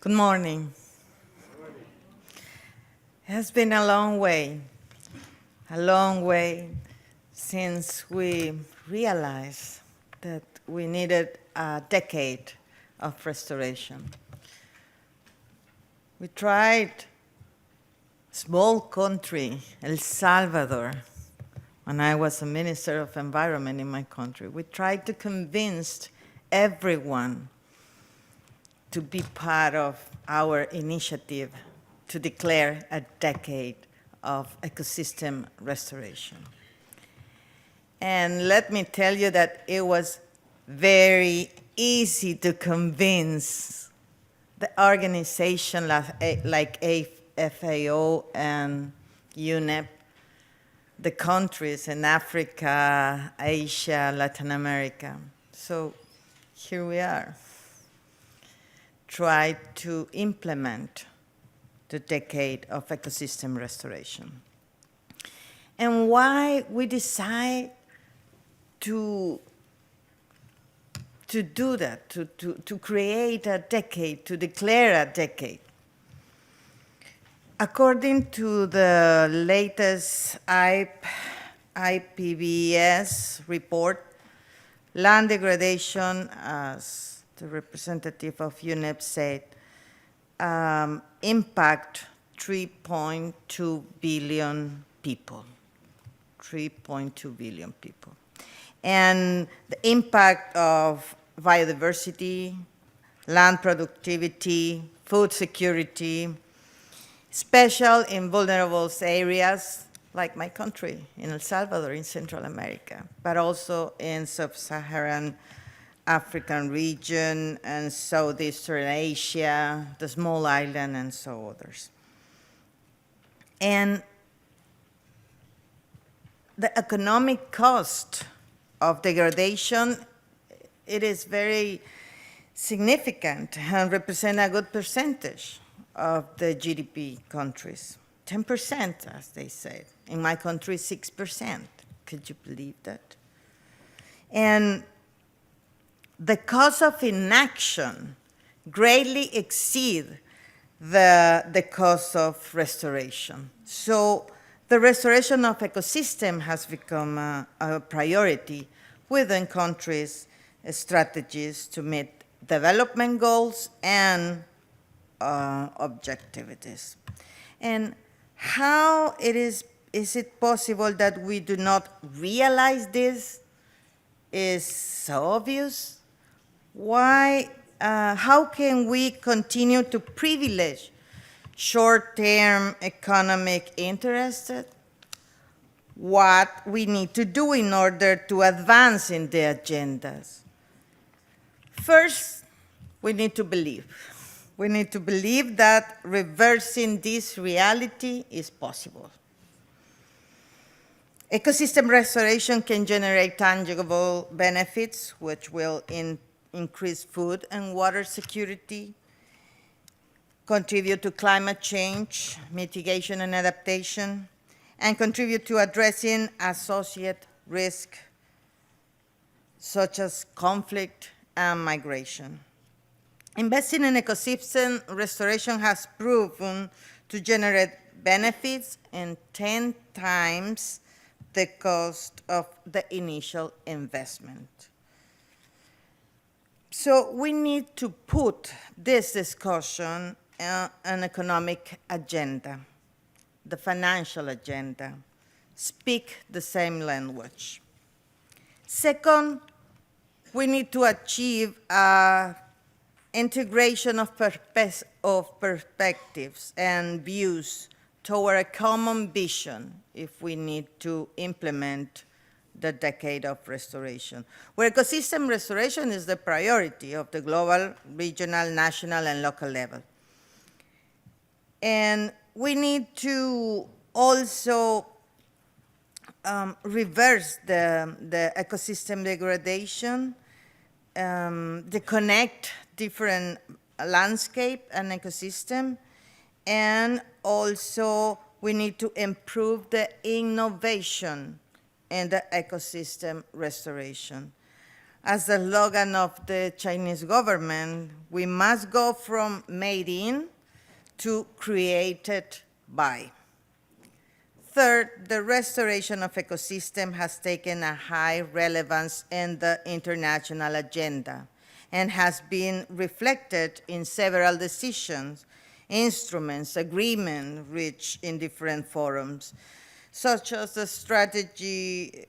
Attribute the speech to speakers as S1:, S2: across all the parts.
S1: Good morning. It has been a long way since we realized that we needed a decade of restoration. We tried, small country, El Salvador, when I was a Minister of Environment in my country, we tried to convince everyone to be part of our initiative to declare a decade of ecosystem restoration. And let me tell you that it was very easy to convince the organization like FAO and UNEP, the countries in Africa, Asia, Latin America. So here we are. Try to implement the decade of ecosystem restoration. And why we decide to do that, to create a decade, to declare a decade. According to the latest IPBES report, land degradation, as the representative of UNEP said, impact 3.2 billion people. 3.2 billion people. And the impact of biodiversity, land productivity, food security, especially in vulnerable areas like my country, in El Salvador, in Central America, but also in sub-Saharan African region and Southeastern Asia, the small island, and so others. And the economic cost of degradation, it is very significant and represent a good percentage of the GDP countries. 10%, as they said. In my country, 6%. Could you believe that? And the cost of inaction greatly exceed the cost of restoration. So the restoration of ecosystem has become a priority within countries' strategies to meet development goals and objectivities. And how is it possible that we do not realize this is so obvious? Why, how can we continue to privilege short-term economic interests? What we need to do in order to advance in the agendas? First, we need to believe. We need to believe that reversing this reality is possible. Ecosystem restoration can generate tangible benefits, which will increase food and water security, contribute to climate change, mitigation and adaptation, and contribute to addressing associated risk, such as conflict and migration. Investing in ecosystem restoration has proven to generate benefits in 10 times the cost of the initial investment. So we need to put this discussion on an economic agenda, the financial agenda, speak the same language. Second, we need to achieve integration of perspectives and views toward a common vision if we need to implement the decade of restoration, where ecosystem restoration is the priority of the global, regional, national, and local level. And we need to also reverse the ecosystem degradation, to connect different landscape and ecosystem, and also we need to improve the innovation in the ecosystem restoration. as the slogan of the Chinese government, we must go from made in to created by. Third, the restoration of ecosystem has taken a high relevance in the international agenda and has been reflected in several decisions, instruments, agreements reached in different forums, such as the strategic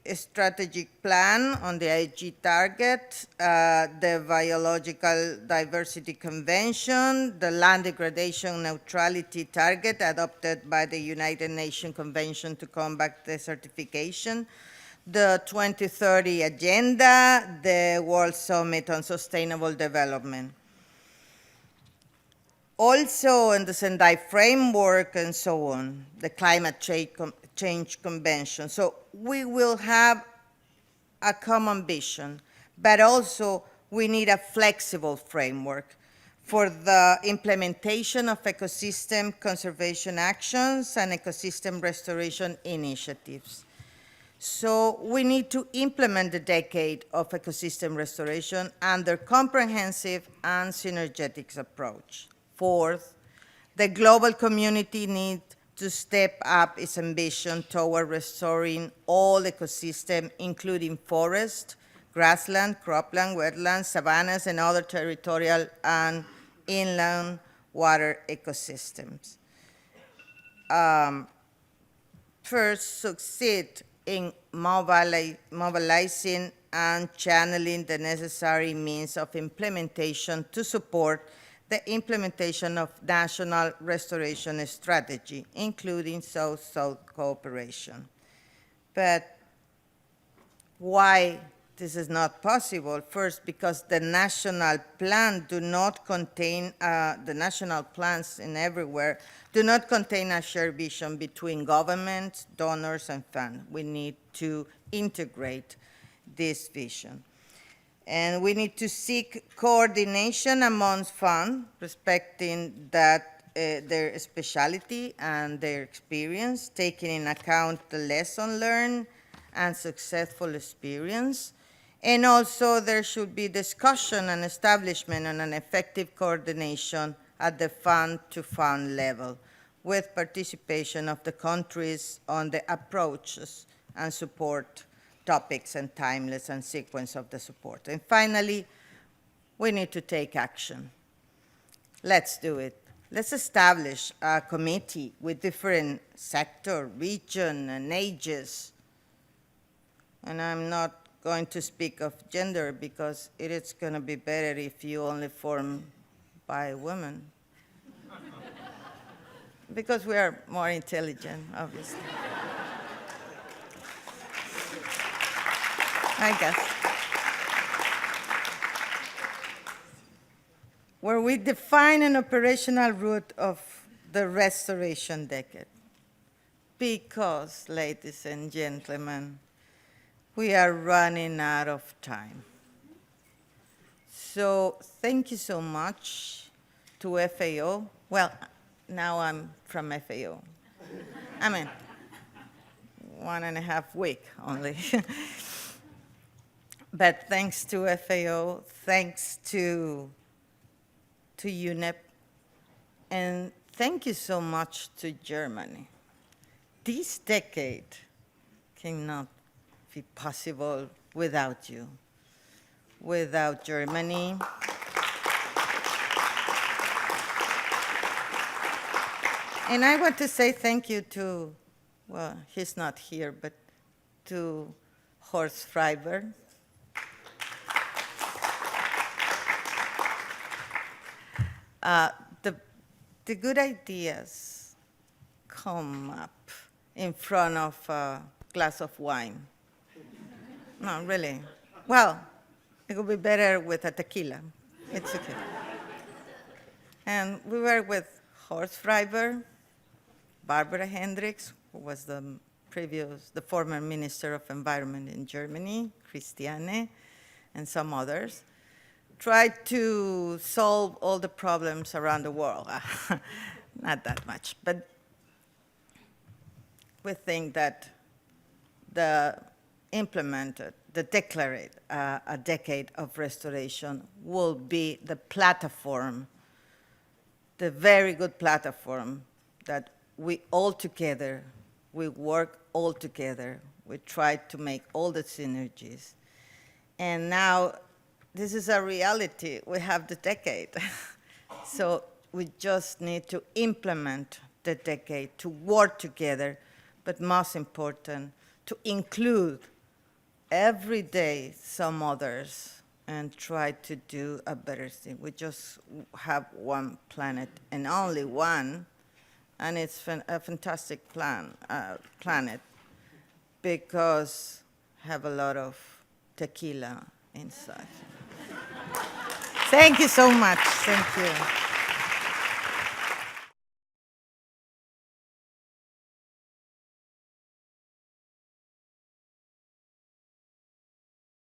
S1: plan on the IG target, the Biological Diversity Convention, the Land Degradation Neutrality Target adopted by the United Nations Convention to Combat Desertification, the 2030 Agenda, the World Summit on Sustainable Development. Also in the Sendai framework and so on, the Climate Change Convention. So we will have a common vision, but also we need a flexible framework for the implementation of ecosystem conservation actions and ecosystem restoration initiatives. So we need to implement the decade of ecosystem restoration under comprehensive and synergetic approach. Fourth, the global community needs to step up its ambition toward restoring all ecosystems, including forest, grassland, cropland, wetlands, savannas, and other territorial and inland water ecosystems. First, succeed in mobilizing and channeling the necessary means of implementation to support the implementation of national restoration strategy, including South-South cooperation. But why this is not possible? First, because the national plan do not contain, the national plans in everywhere do not contain a shared vision between governments, donors, and funds. We need to integrate this vision. And we need to seek coordination amongst funds, respecting that their specialty and their experience, taking in account the lesson learned and successful experience. And also there should be discussion and establishment on an effective coordination at the fund-to-fund level, with participation of the countries on the approaches and support topics and timeless and sequence of the support. And finally, we need to take action. Let's do it. Let's establish a committee with different sector, region, and ages. And I'm not going to speak of gender because it is going to be better if you only form by women. Because we are more intelligent, obviously. I guess. Where we define an operational route of the restoration decade. Because, ladies and gentlemen, we are running out of time. So thank you so much to FAO. Well, now I'm from FAO. I mean, 1.5 weeks only. But thanks to FAO, thanks to UNEP, and thank you so much to Germany. This decade cannot be possible without you, without Germany. And I want to say thank you to, well, he's not here, but to Horst Freiberg. The good ideas come up in front of a glass of wine. No, really. Well, it would be better with a tequila. It's okay. And we were with Horst Freiberg, Barbara Hendricks, who was the former Minister of Environment in Germany, Christiane, and some others. Tried to solve all the problems around the world. Not that much, but we think that the declared a decade of restoration will be the platform, the very good platform that we all together, we work all together, we try to make all the synergies. And now this is a reality. We have the decade. So we just need to implement the decade, to work together, but most important, to include every day some others and try to do a better thing. We just have one planet and only one, and it's a fantastic planet because have a lot of tequila inside. Thank you so much. Thank you.